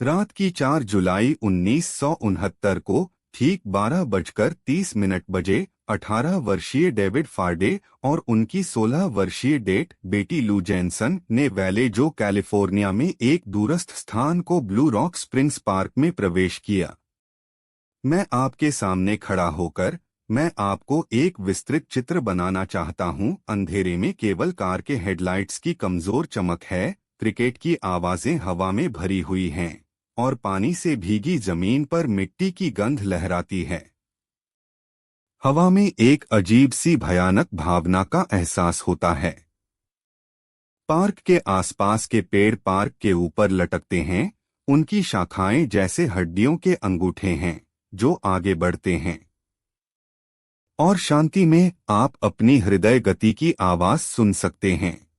रात की 4 जुलाई 1969 को ठीक 12:30 बजे 18 वर्षीय डेविड फार्डे और उनकी 16 वर्षीय बेटी लू जेनसन ने वैलेजो कैलिफोर्निया में एक दूरस्थ स्थान को ब्लू रॉक स्प्रिंग्स पार्क में प्रवेश किया। मैं आपके सामने खड़ा होकर मैं आपको एक विस्तृत चित्र बनाना चाहता हूं। अंधेरे में केवल कार के हेडलाइट्स की कमजोर चमक है, क्रिकेट की आवाजें हवा में भरी हुई हैं और पानी से भीगी जमीन पर मिट्टी की गंध लहराती है। हवा में एक अजीब सी भयानक भावना का एहसास होता है। पार्क के आसपास के पेड़ पार्क के ऊपर लटकते हैं, उनकी शाखाएं जैसे हड्डियों के अंगूठे हैं जो आगे बढ़ते हैं। और शांति में आप अपनी हृदय गति की आवाज सुन सकते हैं।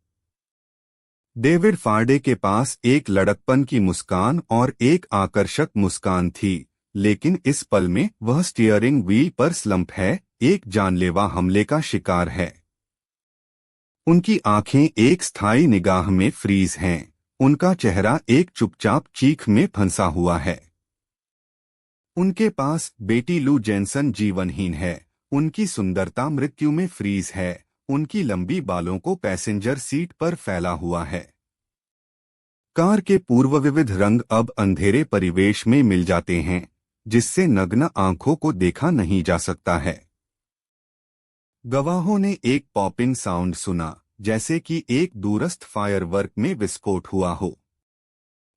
डेविड फार्डे के पास एक लड़कपन की मुस्कान और एक आकर्षक मुस्कान थी, लेकिन इस पल में वह स्टीयरिंग व्हील पर स्लंप है, एक जानलेवा हमले का शिकार है। उनकी आंखें एक स्थायी निगाह में फ्रीज हैं, उनका चेहरा एक चुपचाप चीख में फंसा हुआ है। उनके पास बेटी लू जेनसन जीवनहीन है, उनकी सुंदरता मृत्यु में फ्रीज है, उनकी लंबी बालों को पैसेंजर सीट पर फैला हुआ है। कार के पूर्व विविध रंग अब अंधेरे परिवेश में मिल जाते हैं, जिससे नग्न आंखों को देखा नहीं जा सकता है। गवाहों ने एक पॉपिंग साउंड सुना, जैसे कि एक दूरस्थ फायरवर्क में विस्फोट हुआ हो।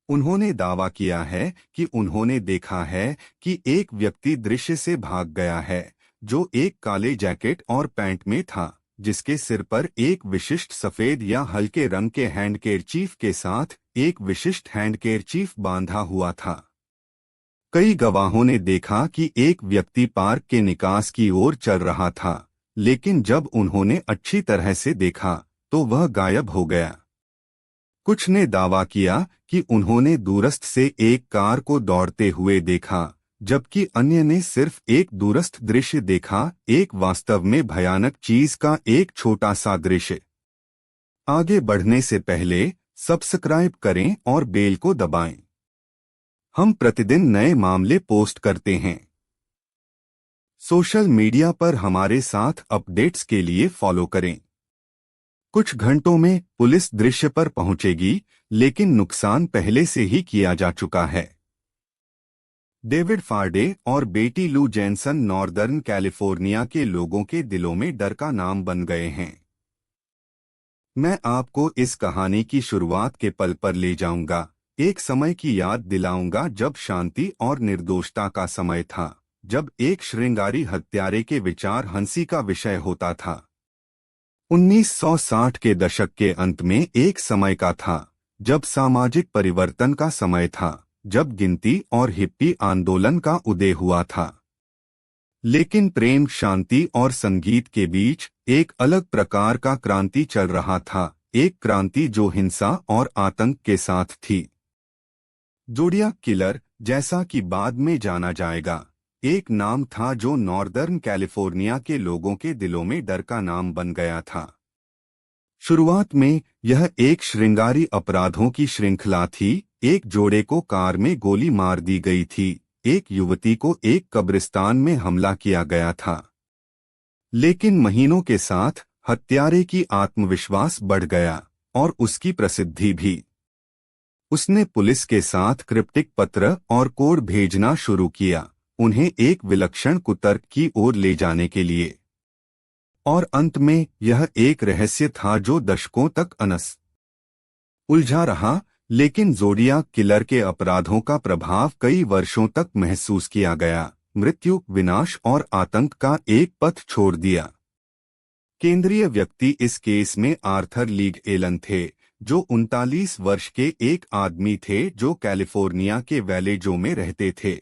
उन्होंने दावा किया है कि उन्होंने देखा है कि एक व्यक्ति दृश्य से भाग गया है, जो एक काले जैकेट और पैंट में था, जिसके सिर पर एक विशिष्ट सफेद या हल्के रंग के हैंडकेरचीफ के साथ एक विशिष्ट हैंडकेरचीफ बांधा हुआ था। कई गवाहों ने देखा कि एक व्यक्ति पार्क के निकास की ओर चल रहा था, लेकिन जब उन्होंने अच्छी तरह से देखा तो वह गायब हो गया। कुछ ने दावा किया कि उन्होंने दूरस्थ से एक कार को दौड़ते हुए देखा, जबकि अन्य ने सिर्फ एक दूरस्थ दृश्य देखा, एक वास्तव में भयानक चीज का एक छोटा सा दृश्य। आगे बढ़ने से पहले सब्सक्राइब करें और बेल को दबाएं। हम प्रतिदिन नए मामले पोस्ट करते हैं। सोशल मीडिया पर हमारे साथ अपडेट्स के लिए फॉलो करें। कुछ घंटों में पुलिस दृश्य पर पहुंचेगी, लेकिन नुकसान पहले से ही किया जा चुका है। डेविड फार्डे और बेटी लू जेनसन नॉर्दर्न कैलिफोर्निया के लोगों के दिलों में डर का नाम बन गए हैं। मैं आपको इस कहानी की शुरुआत के पल पर ले जाऊंगा, एक समय की याद दिलाऊंगा जब शांति और निर्दोषता का समय था, जब एक श्रृंगारी हत्यारे के विचार हंसी का विषय होता था। 1960 के दशक के अंत में एक समय का था जब सामाजिक परिवर्तन का समय था, जब गिनती और हिप्पी आंदोलन का उदय हुआ था। लेकिन प्रेम, शांति और संगीत के बीच एक अलग प्रकार का क्रांति चल रहा था, एक क्रांति जो हिंसा और आतंक के साथ थी। ज़ोडियाक किलर, जैसा कि बाद में जाना जाएगा, एक नाम था जो नॉर्दर्न कैलिफोर्निया के लोगों के दिलों में डर का नाम बन गया था। शुरुआत में यह एक श्रृंगारी अपराधों की श्रृंखला थी। एक जोड़े को कार में गोली मार दी गई थी, एक युवती को एक कब्रिस्तान में हमला किया गया था। लेकिन महीनों के साथ हत्यारे की आत्मविश्वास बढ़ गया और उसकी प्रसिद्धि भी। उसने पुलिस के साथ क्रिप्टिक पत्र और कोड भेजना शुरू किया, उन्हें एक विलक्षण कुतर्क की ओर ले जाने के लिए। और अंत में यह एक रहस्य था जो दशकों तक अनस उलझा रहा, लेकिन ज़ोडियाक किलर के अपराधों का प्रभाव कई वर्षों तक महसूस किया गया, मृत्यु, विनाश और आतंक का एक पथ छोड़ दिया। केंद्रीय व्यक्ति इस केस में आर्थर लीग एलन थे, जो 39 वर्ष के एक आदमी थे जो कैलिफोर्निया के वैलेजो में रहते थे।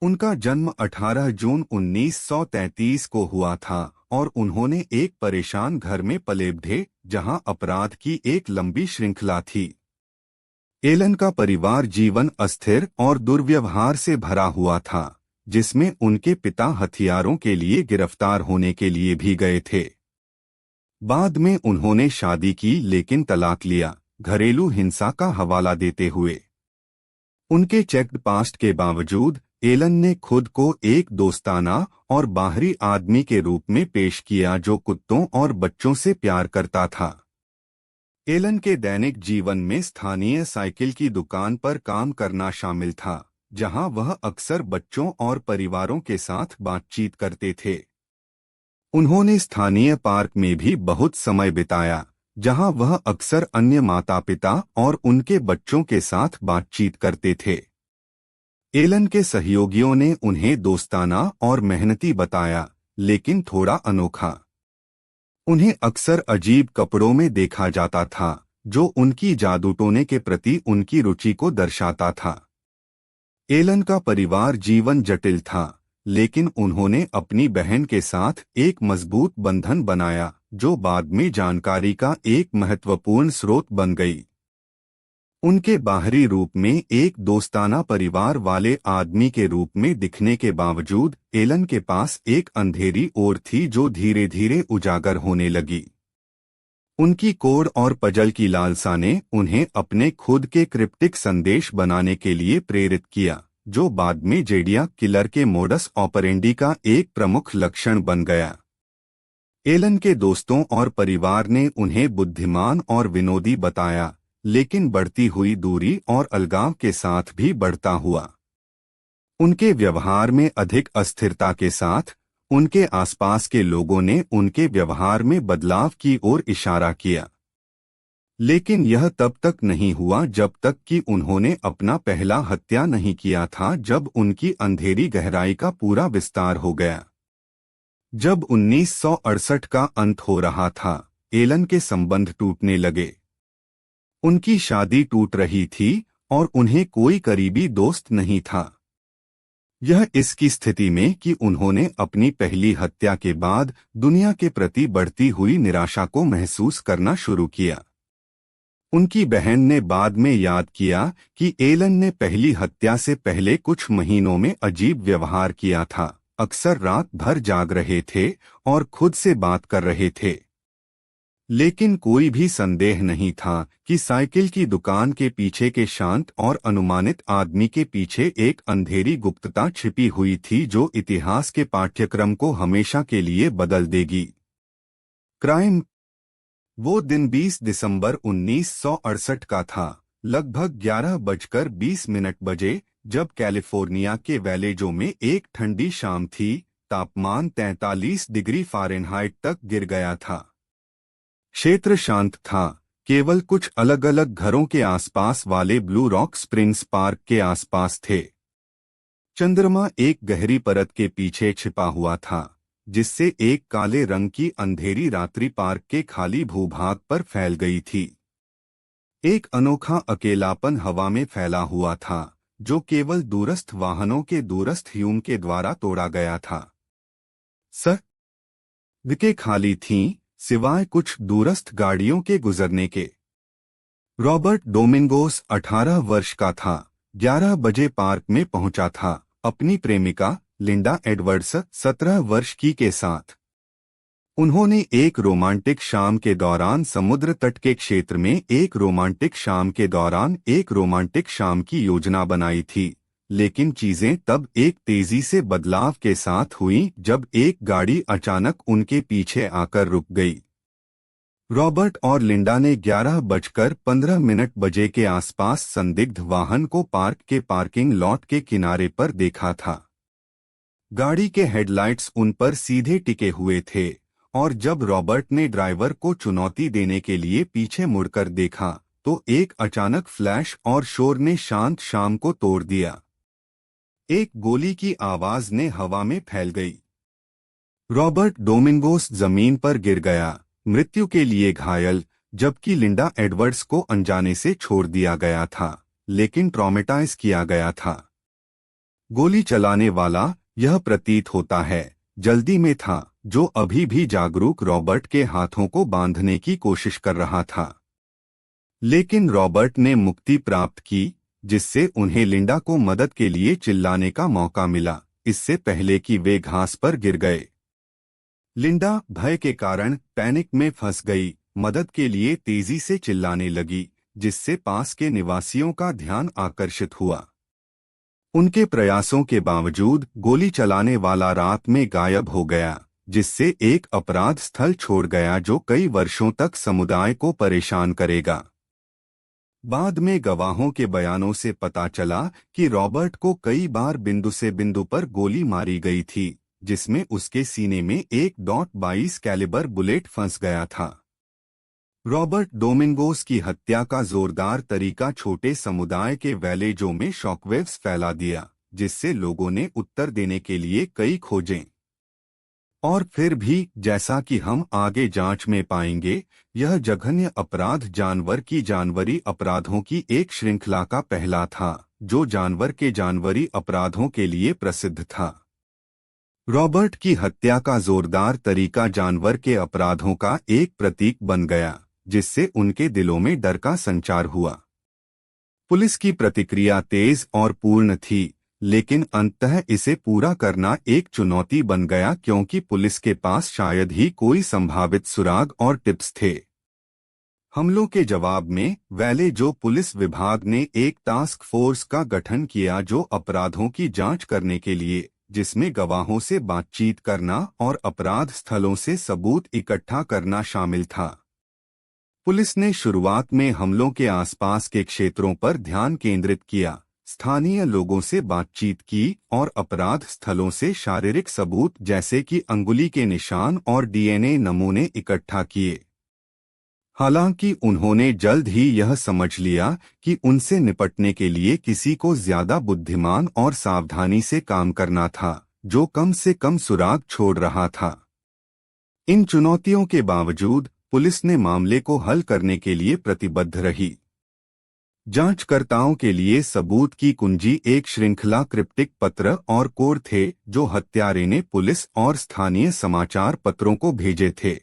उनका जन्म 18 जून 1933 को हुआ था और उन्होंने एक परेशान घर में पले बढ़े जहां अपराध की एक लंबी श्रृंखला थी। एलन का परिवार जीवन अस्थिर और दुर्व्यवहार से भरा हुआ था, जिसमें उनके पिता हथियारों के लिए गिरफ्तार होने के लिए भी गए थे। बाद में उन्होंने शादी की लेकिन तलाक लिया, घरेलू हिंसा का हवाला देते हुए। उनके चेक्ड पास्ट के बावजूद एलन ने खुद को एक दोस्ताना और बाहरी आदमी के रूप में पेश किया जो कुत्तों और बच्चों से प्यार करता था। एलन के दैनिक जीवन में स्थानीय साइकिल की दुकान पर काम करना शामिल था, जहां वह अक्सर बच्चों और परिवारों के साथ बातचीत करते थे। उन्होंने स्थानीय पार्क में भी बहुत समय बिताया, जहां वह अक्सर अन्य माता-पिता और उनके बच्चों के साथ बातचीत करते थे। एलन के सहयोगियों ने उन्हें दोस्ताना और मेहनती बताया, लेकिन थोड़ा अनोखा। उन्हें अक्सर अजीब कपड़ों में देखा जाता था, जो उनकी जादूटोने के प्रति उनकी रुचि को दर्शाता था। एलन का परिवार जीवन जटिल था, लेकिन उन्होंने अपनी बहन के साथ एक मजबूत बंधन बनाया, जो बाद में जानकारी का एक महत्वपूर्ण स्रोत बन गई। उनके बाहरी रूप में एक दोस्ताना परिवार वाले आदमी के रूप में दिखने के बावजूद एलन के पास एक अंधेरी ओर थी जो धीरे धीरे उजागर होने लगी। उनकी कोड और पजल की लालसा ने उन्हें अपने खुद के क्रिप्टिक संदेश बनाने के लिए प्रेरित किया, जो बाद में ज़ोडियाक किलर के मोडस ऑपरेंडी का एक प्रमुख लक्षण बन गया। एलन के दोस्तों और परिवार ने उन्हें बुद्धिमान और विनोदी बताया, लेकिन बढ़ती हुई दूरी और अलगाव के साथ भी बढ़ता हुआ। उनके व्यवहार में अधिक अस्थिरता के साथ उनके आसपास के लोगों ने उनके व्यवहार में बदलाव की ओर इशारा किया। लेकिन यह तब तक नहीं हुआ जब तक कि उन्होंने अपना पहला हत्या नहीं किया था, जब उनकी अंधेरी गहराई का पूरा विस्तार हो गया। जब 1968 का अंत हो रहा था, एलन के संबंध टूटने लगे। उनकी शादी टूट रही थी और उन्हें कोई करीबी दोस्त नहीं था। यह इसकी स्थिति में कि उन्होंने अपनी पहली हत्या के बाद दुनिया के प्रति बढ़ती हुई निराशा को महसूस करना शुरू किया। उनकी बहन ने बाद में याद किया कि एलन ने पहली हत्या से पहले कुछ महीनों में अजीब व्यवहार किया था, अक्सर रात भर जाग रहे थे और खुद से बात कर रहे थे। लेकिन कोई भी संदेह नहीं था कि साइकिल की दुकान के पीछे के शांत और अनुमानित आदमी के पीछे एक अंधेरी गुप्तता छिपी हुई थी जो इतिहास के पाठ्यक्रम को हमेशा के लिए बदल देगी। क्राइम। वो दिन 20 दिसंबर 1968 का था, लगभग 11:20 बजे, जब कैलिफोर्निया के वैलेजो में एक ठंडी शाम थी। तापमान 43 डिग्री फ़ारेनहाइट तक गिर गया था। क्षेत्र शांत था, केवल कुछ अलग अलग घरों के आसपास वाले ब्लू रॉक स्प्रिंग्स पार्क के आसपास थे। चंद्रमा एक गहरी परत के पीछे छिपा हुआ था, जिससे एक काले रंग की अंधेरी रात्रि पार्क के खाली भूभाग पर फैल गई थी। एक अनोखा अकेलापन हवा में फैला हुआ था, जो केवल दूरस्थ वाहनों के दूरस्थ ह्यूम के द्वारा तोड़ा गया था। सड़कें खाली थीं, सिवाय कुछ दूरस्थ गाड़ियों के गुजरने के। रॉबर्ट डोमिंगोस 18 वर्ष का था, 11 बजे पार्क में पहुंचा था, अपनी प्रेमिका लिंडा एडवर्ड्स 17 वर्ष की के साथ। उन्होंने एक रोमांटिक शाम के दौरान समुद्र तट के क्षेत्र में एक रोमांटिक शाम की योजना बनाई थी, लेकिन चीजें तब एक तेजी से बदलाव के साथ हुईं जब एक गाड़ी अचानक उनके पीछे आकर रुक गई। रॉबर्ट और लिंडा ने 11:15 बजे के आसपास संदिग्ध वाहन को पार्क के पार्किंग लॉट के किनारे पर देखा था। गाड़ी के हेडलाइट्स उन पर सीधे टिके हुए थे, और जब रॉबर्ट ने ड्राइवर को चुनौती देने के लिए पीछे मुड़कर देखा, तो एक अचानक फ्लैश और शोर ने शांत शाम को तोड़ दिया। एक गोली की आवाज ने हवा में फैल गई। रॉबर्ट डोमिंगोस जमीन पर गिर गया, मृत्यु के लिए घायल, जबकि लिंडा एडवर्ड्स को अनजाने से छोड़ दिया गया था, लेकिन ट्रॉमेटाइज किया गया था। गोली चलाने वाला, यह प्रतीत होता है, जल्दी में था, जो अभी भी जागरूक रॉबर्ट के हाथों को बांधने की कोशिश कर रहा था। लेकिन रॉबर्ट ने मुक्ति प्राप्त की, जिससे उन्हें लिंडा को मदद के लिए चिल्लाने का मौका मिला, इससे पहले कि वे घास पर गिर गए। लिंडा भय के कारण पैनिक में फंस गई, मदद के लिए तेजी से चिल्लाने लगी, जिससे पास के निवासियों का ध्यान आकर्षित हुआ। उनके प्रयासों के बावजूद गोली चलाने वाला रात में गायब हो गया, जिससे एक अपराध स्थल छोड़ गया जो कई वर्षों तक समुदाय को परेशान करेगा। बाद में गवाहों के बयानों से पता चला कि रॉबर्ट को कई बार बिंदु से बिंदु पर गोली मारी गई थी, जिसमें उसके सीने में एक .22 कैलिबर बुलेट फंस गया था। रॉबर्ट डोमिंगोस की हत्या का जोरदार तरीका छोटे समुदाय के वैलेजो में शॉकवेव्स फैला दिया, जिससे लोगों ने उत्तर देने के लिए कई खोजें। और फिर भी, जैसा कि हम आगे जांच में पाएंगे, यह जघन्य अपराध जानवर की जानवरी अपराधों की एक श्रृंखला का पहला था, जो जानवर के जानवरी अपराधों के लिए प्रसिद्ध था। रॉबर्ट की हत्या का जोरदार तरीका जानवर के अपराधों का एक प्रतीक बन गया, जिससे उनके दिलों में डर का संचार हुआ। पुलिस की प्रतिक्रिया तेज और पूर्ण थी, लेकिन अंततः इसे पूरा करना एक चुनौती बन गया क्योंकि पुलिस के पास शायद ही कोई संभावित सुराग और टिप्स थे। हमलों के जवाब में वैलेजो पुलिस विभाग ने एक टास्क फोर्स का गठन किया जो अपराधों की जांच करने के लिए, जिसमें गवाहों से बातचीत करना और अपराध स्थलों से सबूत इकट्ठा करना शामिल था। पुलिस ने शुरुआत में हमलों के आसपास के क्षेत्रों पर ध्यान केंद्रित किया, स्थानीय लोगों से बातचीत की और अपराध स्थलों से शारीरिक सबूत जैसे कि अंगुली के निशान और डीएनए नमूने इकट्ठा किए। हालांकि उन्होंने जल्द ही यह समझ लिया कि उनसे निपटने के लिए किसी को ज्यादा बुद्धिमान और सावधानी से काम करना था, जो कम से कम सुराग छोड़ रहा था। इन चुनौतियों के बावजूद पुलिस ने मामले को हल करने के लिए प्रतिबद्ध रही। जांचकर्ताओं के लिए सबूत की कुंजी एक श्रृंखला क्रिप्टिक पत्र और कोड थे जो हत्यारे ने पुलिस और स्थानीय समाचार पत्रों को भेजे थे।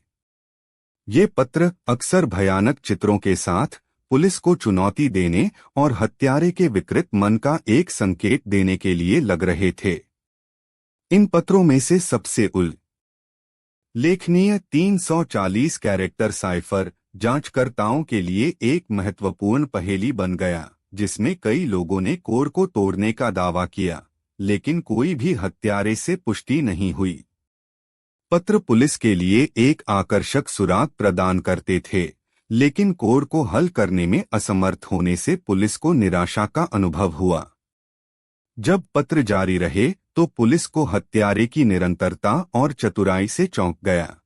ये पत्र अक्सर भयानक चित्रों के साथ पुलिस को चुनौती देने और हत्यारे के विकृत मन का एक संकेत देने के लिए लग रहे थे। इन पत्रों में से सबसे लेखनीय 340 कैरेक्टर साइफर जांचकर्ताओं के लिए एक महत्वपूर्ण पहेली बन गया, जिसमें कई लोगों ने कोड को तोड़ने का दावा किया, लेकिन कोई भी हत्यारे से पुष्टि नहीं हुई। पत्र पुलिस के लिए एक आकर्षक सुराग प्रदान करते थे, लेकिन कोड को हल करने में असमर्थ होने से पुलिस को निराशा का अनुभव हुआ। जब पत्र जारी रहे तो पुलिस को हत्यारे की निरंतरता और चतुराई से चौंक गया।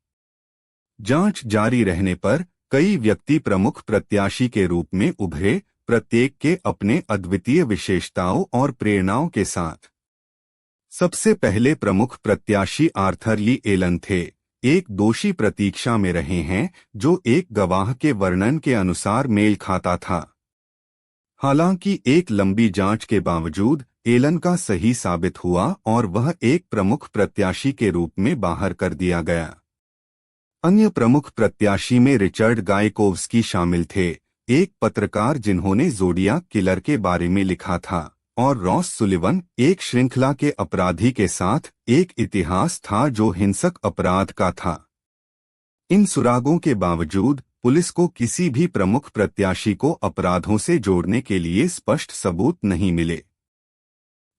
जांच जारी रहने पर कई व्यक्ति प्रमुख प्रत्याशी के रूप में उभरे, प्रत्येक के अपने अद्वितीय विशेषताओं और प्रेरणाओं के साथ। सबसे पहले प्रमुख प्रत्याशी आर्थर ली एलन थे, एक दोषी प्रतीक्षा में रहे हैं जो एक गवाह के वर्णन के अनुसार मेल खाता था। हालांकि एक लंबी जांच के बावजूद एलन का सही साबित हुआ और वह एक प्रमुख प्रत्याशी के रूप में बाहर कर दिया गया। अन्य प्रमुख प्रत्याशी में रिचर्ड गायकोव्स्की शामिल थे, एक पत्रकार जिन्होंने ज़ोडियाक किलर के बारे में लिखा था, और रॉस सुलिवन, एक श्रृंखला के अपराधी के साथ एक इतिहास था जो हिंसक अपराध का था। इन सुरागों के बावजूद पुलिस को किसी भी प्रमुख प्रत्याशी को अपराधों से जोड़ने के लिए स्पष्ट सबूत नहीं मिले।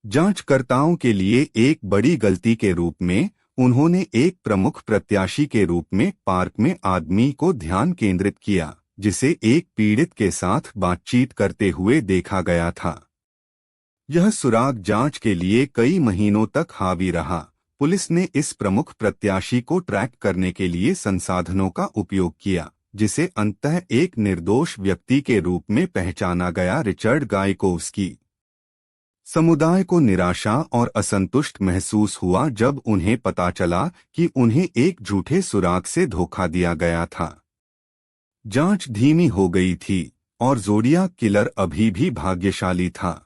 जांचकर्ताओं के लिए एक बड़ी गलती के रूप में उन्होंने एक प्रमुख प्रत्याशी के रूप में पार्क में आदमी को ध्यान केंद्रित किया, जिसे एक पीड़ित के साथ बातचीत करते हुए देखा गया था। यह सुराग जांच के लिए कई महीनों तक हावी रहा। पुलिस ने इस प्रमुख प्रत्याशी को ट्रैक करने के लिए संसाधनों का उपयोग किया, जिसे अंततः एक निर्दोष व्यक्ति के रूप में पहचाना गया, रिचर्ड गायकोव्स्की। समुदाय को निराशा और असंतुष्ट महसूस हुआ जब उन्हें पता चला कि उन्हें एक झूठे सुराग से धोखा दिया गया था। जांच धीमी हो गई थी और ज़ोडियाक किलर अभी भी भाग्यशाली था।